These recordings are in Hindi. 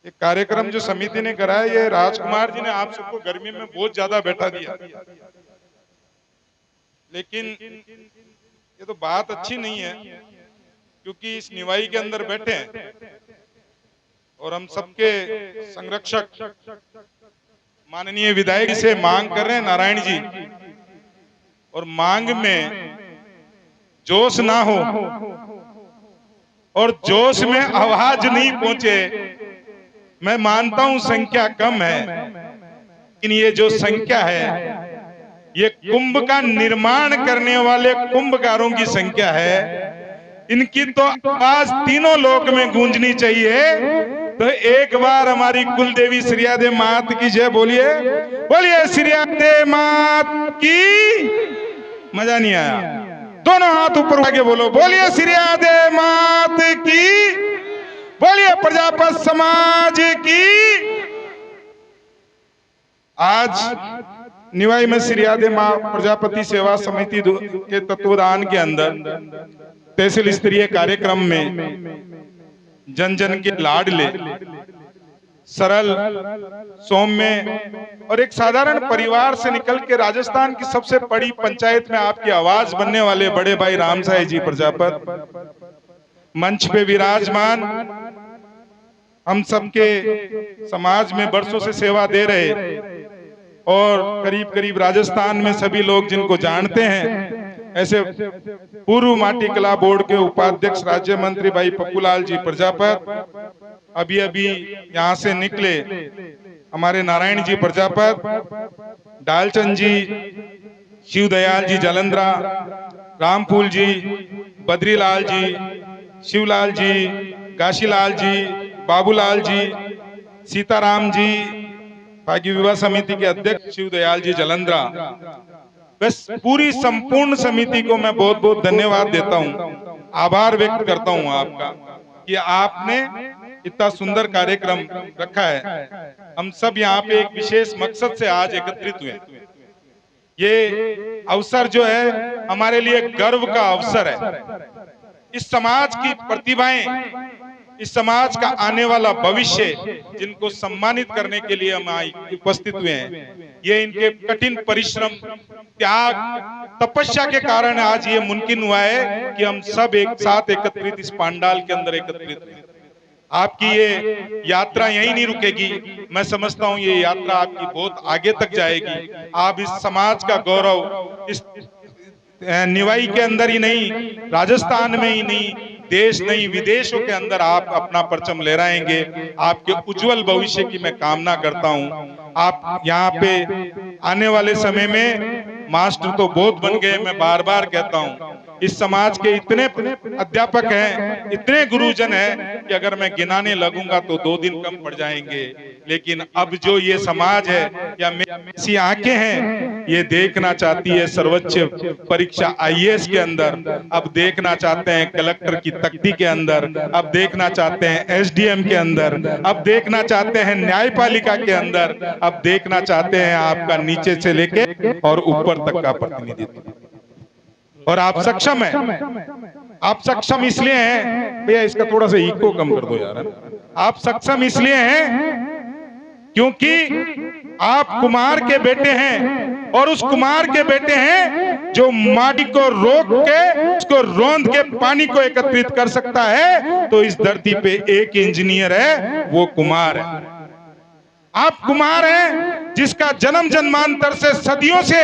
ये कार्यक्रम जो समिति ने कराया, ये राजकुमार जी ने आप सबको गर्मी में बहुत ज्यादा बैठा दिया, लेकिन ये तो बात अच्छी नहीं है, क्योंकि इस निवाई के अंदर बैठे हैं और हम सबके संरक्षक माननीय विधायक से मांग कर रहे हैं, नारायण जी, और मांग में जोश ना हो और जोश में आवाज नहीं पहुंचे। मैं मानता हूं संख्या कम है, लेकिन ये जो संख्या है ये कुंभ का निर्माण करने वाले कुंभकारों की संख्या है। इनकी तो आवाज तीनों लोक में गूंजनी चाहिए। तो एक बार हमारी कुल देवी श्रीयादे मात की जय बोलिए, बोलिए श्रीयादे मात की। मजा नहीं आया? दोनों हाथ ऊपर आगे बोलो, बोलिए श्रीयादे मात की, बोलिए प्रजापत समाज की। आज निवाई में श्रीयादे मां प्रजापति सेवा समिति के तत्वाधान के अंदर तहसील स्तरीय कार्यक्रम में जन जन के लाडले, सरल, सौम्य और एक साधारण परिवार से निकल के राजस्थान की सबसे बड़ी पंचायत में आपकी आवाज बनने वाले बड़े भाई रामसाई जी प्रजापत मंच पे विराजमान, हम सबके समाज में बरसों से सेवा दे रहे और करीब करीब राजस्थान में सभी लोग जिनको जानते हैं, ऐसे पूर्व माटी कला बोर्ड के उपाध्यक्ष राज्य मंत्री भाई पप्पूलाल जी प्रजापत, अभी अभी यहाँ से निकले हमारे नारायण जी प्रजापत, डालचंद जी, शिवदयाल जी जालंधरा, रामफूल जी, बद्रीलाल जी, शिवलाल जी, काशीलाल जी, बाबूलाल जी, सीताराम जी, भाग्य विवाह समिति के अध्यक्ष शिवदयाल जी जालंधरा, बस पूरी संपूर्ण समिति को मैं बहुत बहुत धन्यवाद देता हूं, आभार व्यक्त करता हूं आपका कि आपने इतना सुंदर कार्यक्रम रखा है। हम सब यहाँ पे एक विशेष मकसद से आज एकत्रित हुए। ये अवसर जो है हमारे लिए गर्व का अवसर है। इस समाज की प्रतिभाएं, इस समाज का आने वाला भविष्य, जिनको सम्मानित करने के लिए हम उपस्थित हुए हैं, ये इनके कठिन परिश्रम, त्याग, तपस्या के कारण आज ये मुमकिन हुआ है कि हम सब एक साथ एकत्रित इस पंडाल के अंदर एकत्रित हुए। आपकी ये यात्रा यहीं नहीं रुकेगी, मैं समझता हूं ये यात्रा आपकी बहुत आगे तक जाएगी। आप इस समाज का गौरव इस निवाई के अंदर ही नहीं, राजस्थान में ही नहीं, देश नहीं विदेशों के अंदर आप अपना परचम लहराएंगे। आपके उज्जवल भविष्य की मैं कामना करता हूं। आप यहाँ पे आने वाले समय में मास्टर तो बहुत बन गए, मैं बार बार कहता हूं। इस समाज के इतने अध्यापक हैं, इतने गुरुजन हैं कि अगर मैं गिनाने लगूंगा तो 2 दिन कम पड़ जाएंगे। लेकिन अब जो ये समाज है या मेरी आंखें हैं, ये देखना चाहती है सर्वोच्च परीक्षा आईएएस के अंदर, अब देखना चाहते हैं कलेक्टर की तख्ती के अंदर, अब देखना चाहते हैं एसडीएम के अंदर, अब देखना चाहते हैं न्यायपालिका के अंदर, अब देखना चाहते हैं आपका नीचे से लेके और ऊपर तक का प्रतिनिधित्व। और आप सक्षम हैं। आप सक्षम इसलिए हैं, भैया इसका थोड़ा सा इको कम कर दो यार। आप सक्षम इसलिए हैं क्योंकि आप कुमार के बेटे हैं, और उस कुमार के बेटे हैं जो माटी को रोक के उसको रोंद के पानी को एकत्रित कर सकता है। तो इस धरती पे एक इंजीनियर है, वो कुमार है। आप कुमार हैं जिसका जन्म जन्मांतर से, सदियों से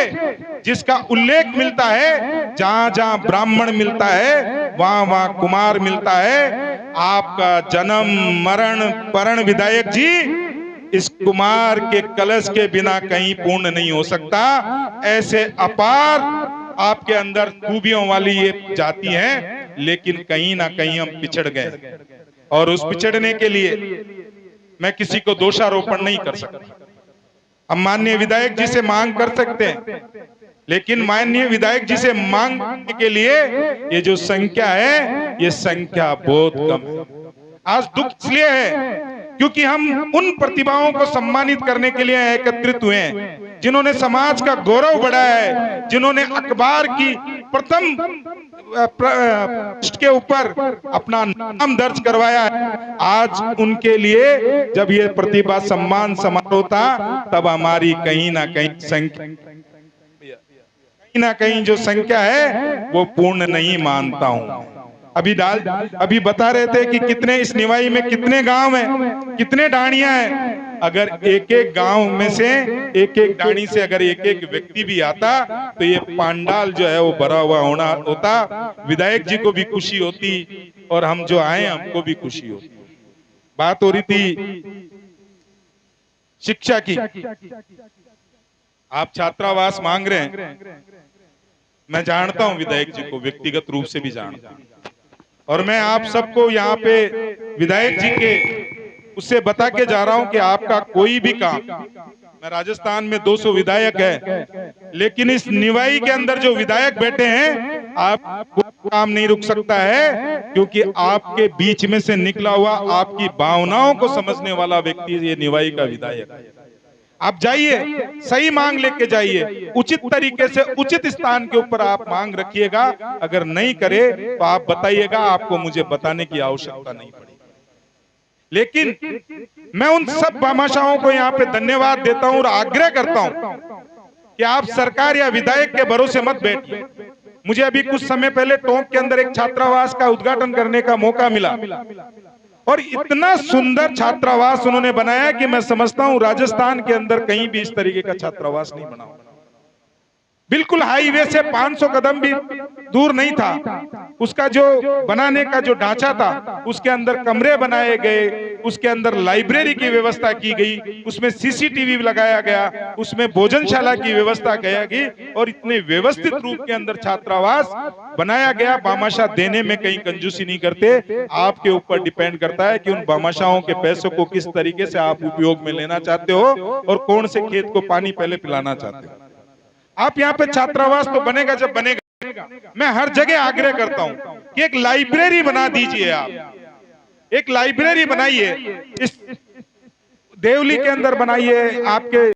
जिसका उल्लेख मिलता है, जहां जहां ब्राह्मण मिलता है वहां वहां कुमार मिलता है। आपका जन्म मरण परण विधायक जी इस कुमार के कलश के बिना कहीं पूर्ण नहीं हो सकता। ऐसे अपार आपके अंदर खूबियों वाली ये जाति है, लेकिन कहीं ना कहीं हम पिछड़ गए, और उस पिछड़ने के लिए मैं किसी को दोषारोपण नहीं कर सकता। हम माननीय विधायक जी से मांग कर सकते हैं, लेकिन माननीय विधायक जी से मांगने के लिए ये जो संख्या है, ये संख्या बहुत कम है। आज दुख इसलिए है क्योंकि हम उन प्रतिभाओं को सम्मानित करने के लिए एकत्रित हुए हैं जिन्होंने समाज का गौरव बढ़ाया है, जिन्होंने अखबार की प्रथम पृष्ठ के ऊपर अपना नाम दर्ज करवाया है। आज उनके लिए जब ये प्रतिभा सम्मान समारोह था, तब हमारी कहीं ना कहीं जो संख्या है वो पूर्ण नहीं मानता हूं। अभी बता रहे थे कि कितने इस निवाई में कितने गांव हैं, कितने डाणियां हैं। अगर एक एक गांव में से एक एक डाणी से अगर एक एक व्यक्ति भी आता तो ये पांडाल जो है वो भरा हुआ होता। विधायक जी को भी खुशी होती और हम जो आए हमको भी खुशी होती। बात हो रही थी शिक्षा की। आप छात्रावास मांग रहे हैं, मैं जानता हूं विधायक जी को, व्यक्तिगत रूप से भी जानता हूं, और मैं आप सबको यहाँ पे विधायक जी के उससे बता के जा रहा हूं कि आपका कोई भी काम, मैं राजस्थान में 200 विधायक है, लेकिन इस निवाई के अंदर जो विधायक बैठे हैं, आप काम नहीं रुक सकता है, क्योंकि आपके बीच में से निकला हुआ आपकी भावनाओं को समझने वाला व्यक्ति ये निवाई का विधायक है। आप जाइए, सही मांग लेके जाइए, उचित तरीके से उचित स्थान के ऊपर आप मांग रखिएगा। अगर नहीं करे तो आप बताइएगा, आपको मुझे बताने की आवश्यकता नहीं पड़ेगी। लेकिन मैं उन सब भामाशाहों को यहाँ पे धन्यवाद देता हूं और आग्रह करता हूं कि आप सरकार या विधायक के भरोसे मत बैठिए। मुझे अभी कुछ समय पहले टोंक के अंदर एक छात्रावास का उद्घाटन करने का मौका मिला, और इतना सुंदर छात्रावास उन्होंने बनाया कि मैं समझता हूं राजस्थान के अंदर कहीं भी इस तरीके का छात्रावास नहीं बना। बिल्कुल हाईवे से 500 कदम भी दूर नहीं था। उसका जो बनाने का जो ढांचा था, उसके अंदर कमरे बनाए गए, उसके अंदर लाइब्रेरी की व्यवस्था की गई, उसमें सीसीटीवी लगाया गया, उसमें भोजनशाला की व्यवस्था गई, और इतने व्यवस्थित रूप के अंदर छात्रावास बनाया गया। भामाशाह देने में कहीं कंजूसी नहीं करते। आपके ऊपर डिपेंड करता है कि उन भामाशाहों के पैसों को किस तरीके से आप उपयोग में लेना चाहते हो और कौन से खेत को पानी पहले पिलाना चाहते हो। आप यहाँ पे छात्रावास तो बनेगा जब बनेगा, मैं हर जगह आग्रह करता हूं कि एक लाइब्रेरी बना दीजिए। आप एक लाइब्रेरी बनाइए, इस देवली के अंदर बनाइए, आपके